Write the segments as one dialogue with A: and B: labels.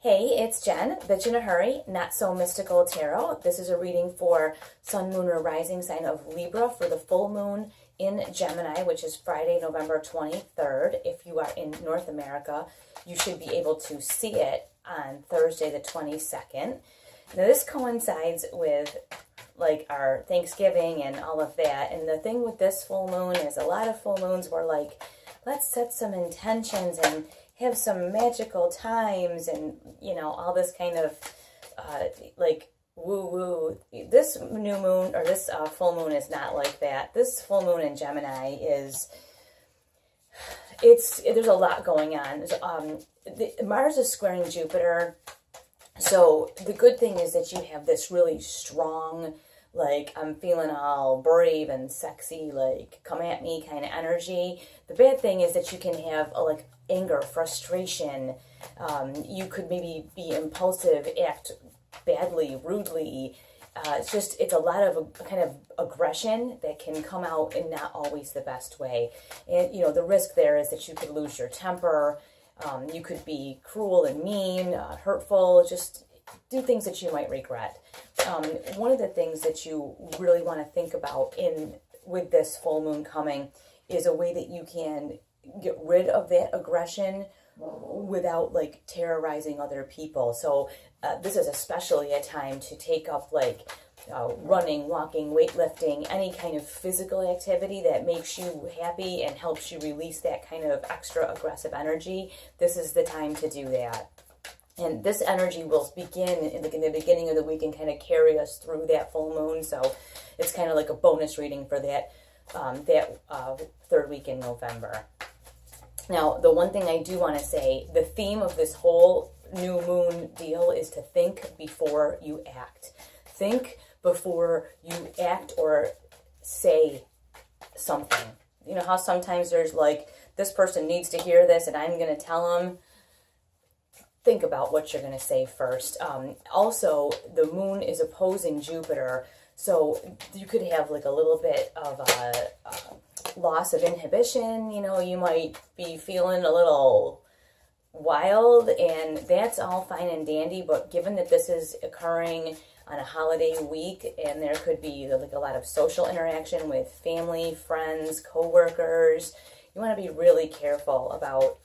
A: Hey, it's Jen, Bitch in a Hurry, Not So Mystical Tarot. This is a reading for Sun, Moon, or Rising sign of Libra for the full moon in Gemini, which is Friday, November 23rd. If you are in North America, you should be able to see it on Thursday, the 22nd. Now, this coincides with like our Thanksgiving and all of that. And the thing with this full moon is a lot of full moons were like, let's set some intentions and have some magical times and, you know, all this kind of like woo-woo. This new moon or this full moon is not like that. This full moon in Gemini is, there's a lot going on. Mars is squaring Jupiter. So the good thing is that you have this really strong, like, I'm feeling all brave and sexy, like, come at me kind of energy. The bad thing is that you can have, like, anger, frustration. You could maybe be impulsive, act badly, rudely. It's a lot of kind of aggression that can come out in not always the best way. And, you know, the risk there is that you could lose your temper. You could be cruel and mean, hurtful, just do things that you might regret. One of the things that you really want to think about with this full moon coming is a way that you can get rid of that aggression without like terrorizing other people. So this is especially a time to take up like running, walking, weightlifting, any kind of physical activity that makes you happy and helps you release that kind of extra aggressive energy. This is the time to do that. And this energy will begin in the beginning of the week and kind of carry us through that full moon. So it's kind of like a bonus reading for that third week in November. Now, the one thing I do want to say, the theme of this whole new moon deal is to think before you act. Think before you act or say something. You know how sometimes there's like, this person needs to hear this and I'm going to tell them. Think about what you're going to say first. Also, the moon is opposing Jupiter, so you could have like a little bit of a loss of inhibition. You know, you might be feeling a little wild, and that's all fine and dandy, but given that this is occurring on a holiday week, and there could be like a lot of social interaction with family, friends, co-workers, you want to be really careful about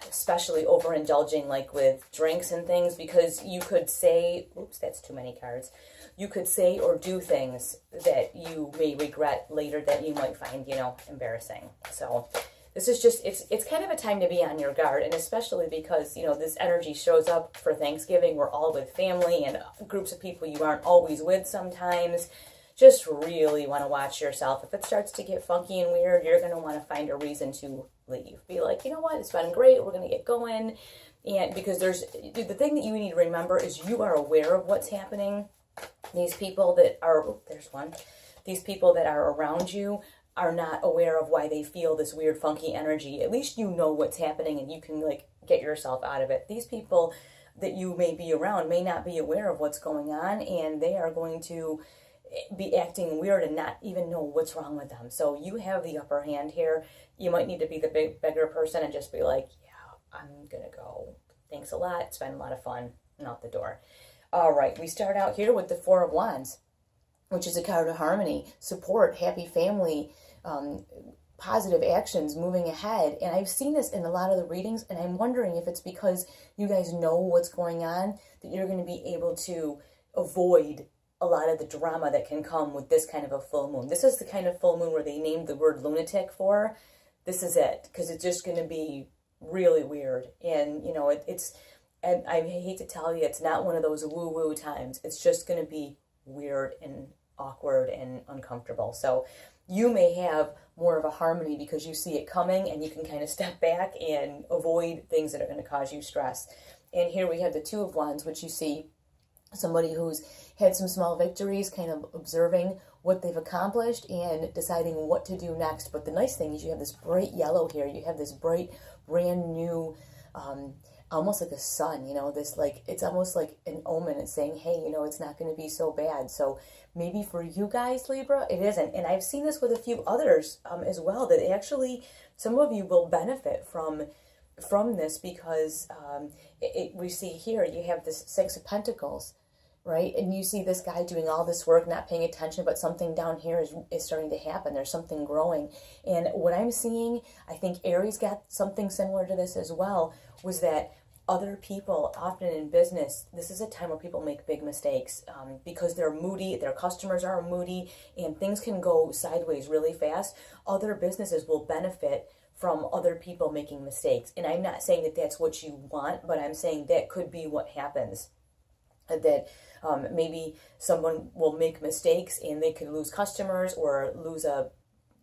A: especially overindulging like with drinks and things, because you could say, oops, that's too many cards. You could say or do things that you may regret later that you might find, you know, embarrassing. So this is just, it's kind of a time to be on your guard, and especially because, you know, this energy shows up for Thanksgiving. We're all with family and groups of people you aren't always with sometimes. Just really want to watch yourself. If it starts to get funky and weird, you're going to want to find a reason to leave. Be like, you know what, it's been great, we're going to get going. And because the thing that you need to remember is you are aware of what's happening. These people that are, these people that are around you are not aware of why they feel this weird funky energy. At least you know what's happening and you can like get yourself out of it. These people that you may be around may not be aware of what's going on, and they are going to be acting weird and not even know what's wrong with them. So you have the upper hand here. You might need to be the bigger person and just be like, yeah, I'm gonna go. Thanks a lot. It's been a lot of fun. And out the door. All right, we start out here with the Four of Wands, which is a card of harmony, support, happy family, positive actions, moving ahead. And I've seen this in a lot of the readings, and I'm wondering if it's because you guys know what's going on that you're going to be able to avoid a lot of the drama that can come with this kind of a full moon. This is the kind of full moon where they named the word lunatic for. This is it, because it's just going to be really weird. And, you know, and I hate to tell you, it's not one of those woo-woo times. It's just going to be weird and awkward and uncomfortable. So you may have more of a harmony because you see it coming and you can kind of step back and avoid things that are going to cause you stress. And here we have the Two of Wands, which you see somebody who's had some small victories, kind of observing what they've accomplished and deciding what to do next. But the nice thing is you have this bright yellow here. You have this bright, brand new, almost like a sun, you know, this like, it's almost like an omen. It's saying, hey, you know, it's not going to be so bad. So maybe for you guys, Libra, it isn't. And I've seen this with a few others as well, that actually some of you will benefit from from this, because we see here you have this Six of Pentacles, right? And you see this guy doing all this work, not paying attention, but something down here is starting to happen. There's something growing. And what I'm seeing, I think Aries got something similar to this as well, was that other people, often in business, this is a time where people make big mistakes because they're moody, their customers are moody, and things can go sideways really fast. Other businesses will benefit from other people making mistakes. And I'm not saying that that's what you want, but I'm saying that could be what happens. That maybe someone will make mistakes and they could lose customers or lose a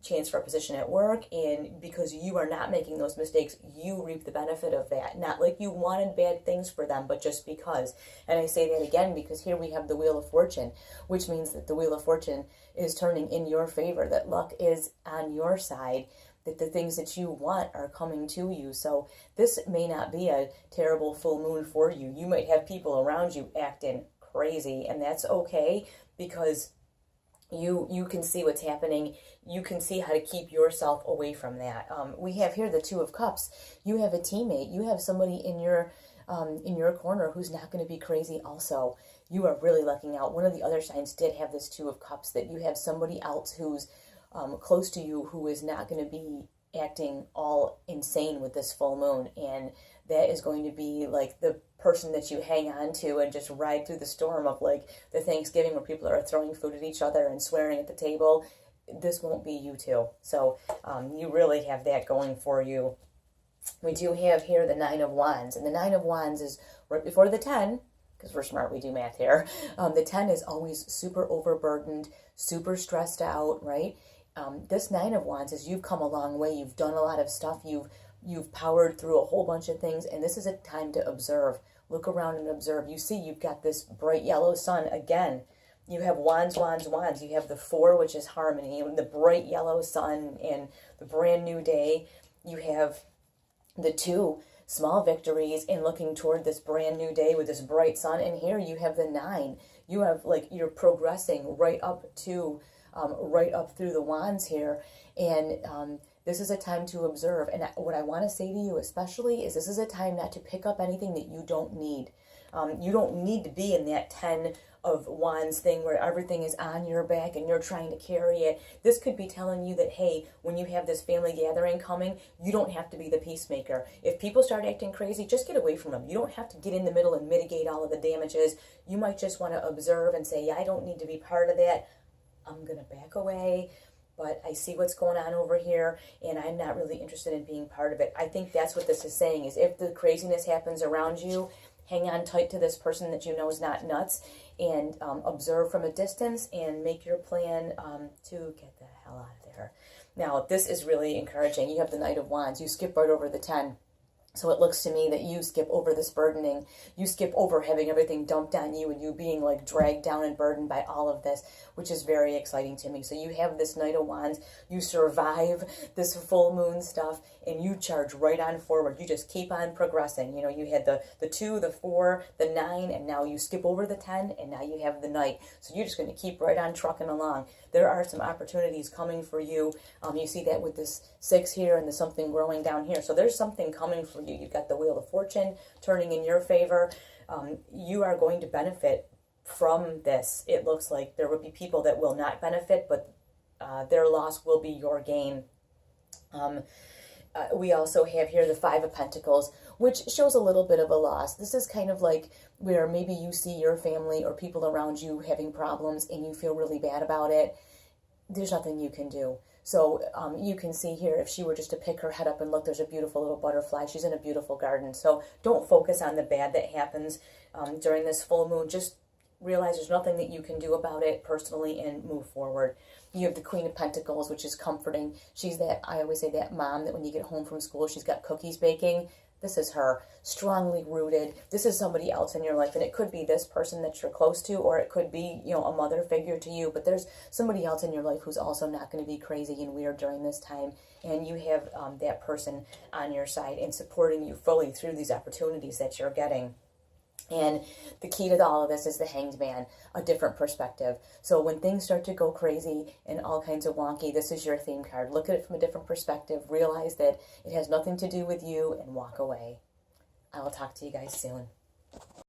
A: chance for a position at work, and because you are not making those mistakes, you reap the benefit of that. Not like you wanted bad things for them, but just because. And I say that again because here we have the Wheel of Fortune, which means that the Wheel of Fortune is turning in your favor, that luck is on your side, that the things that you want are coming to you. So this may not be a terrible full moon for you. You might have people around you acting crazy, and that's okay, because you can see what's happening. You can see how to keep yourself away from that. We have here the Two of Cups. You have a teammate. You have somebody in your corner who's not going to be crazy also. You are really lucking out. One of the other signs did have this Two of Cups, that you have somebody else who's close to you who is not going to be acting all insane with this full moon, and that is going to be like the person that you hang on to and just ride through the storm of, like the Thanksgiving where people are throwing food at each other and swearing at the table. This won't be you two. So you really have that going for you. We do have here the Nine of Wands, and the Nine of Wands is right before the 10, because we're smart, we do math here. The 10 is always super overburdened, super stressed out, right? This Nine of Wands is you've come a long way. You've done a lot of stuff. You've powered through a whole bunch of things, and this is a time to observe. Look around and observe. You see you've got this bright yellow sun again. You have wands, wands, wands. You have the 4, which is harmony, and the bright yellow sun and the brand new day. You have the 2, small victories, and looking toward this brand new day with this bright sun. And here you have the 9. You have, like, you're progressing right up to, right up through the wands here. And this is a time to observe. And what I want to say to you especially is this is a time not to pick up anything that you don't need. You don't need to be in that 10 of Wands thing where everything is on your back and you're trying to carry it. This could be telling you that, hey, when you have this family gathering coming, you don't have to be the peacemaker. If people start acting crazy, just get away from them. You don't have to get in the middle and mitigate all of the damages. You might just want to observe and say, yeah, I don't need to be part of that. I'm going to back away. But I see what's going on over here, and I'm not really interested in being part of it. I think that's what this is saying, is if the craziness happens around you, hang on tight to this person that you know is not nuts, and observe from a distance and make your plan to get the hell out of there. Now, this is really encouraging. You have the Knight of Wands. You skip right over the 10. So it looks to me that you skip over this burdening. You skip over having everything dumped on you and you being like dragged down and burdened by all of this, which is very exciting to me. So you have this Knight of Wands. You survive this full moon stuff and you charge right on forward. You just keep on progressing. You know, you had the 2, the 4, the 9, and now you skip over the 10, and now you have the Knight. So you're just going to keep right on trucking along. There are some opportunities coming for you. You see that with this 6 here and the something growing down here. So there's something coming for you. You've got the Wheel of Fortune turning in your favor. You are going to benefit from this. It looks like there will be people that will not benefit, but their loss will be your gain. We also have here the 5 of Pentacles, which shows a little bit of a loss. This is kind of like where maybe you see your family or people around you having problems and you feel really bad about it. There's nothing you can do. So you can see here, if she were just to pick her head up and look, there's a beautiful little butterfly. She's in a beautiful garden. So don't focus on the bad that happens during this full moon. Just realize there's nothing that you can do about it personally and move forward. You have the Queen of Pentacles, which is comforting. She's that, I always say, that mom that when you get home from school, she's got cookies baking. This is her, strongly rooted. This is somebody else in your life, and it could be this person that you're close to, or it could be, you know, a mother figure to you, but there's somebody else in your life who's also not going to be crazy and weird during this time, and you have that person on your side and supporting you fully through these opportunities that you're getting. And the key to all of this is the Hanged Man, a different perspective. So when things start to go crazy and all kinds of wonky, this is your theme card. Look at it from a different perspective. Realize that it has nothing to do with you and walk away. I will talk to you guys soon.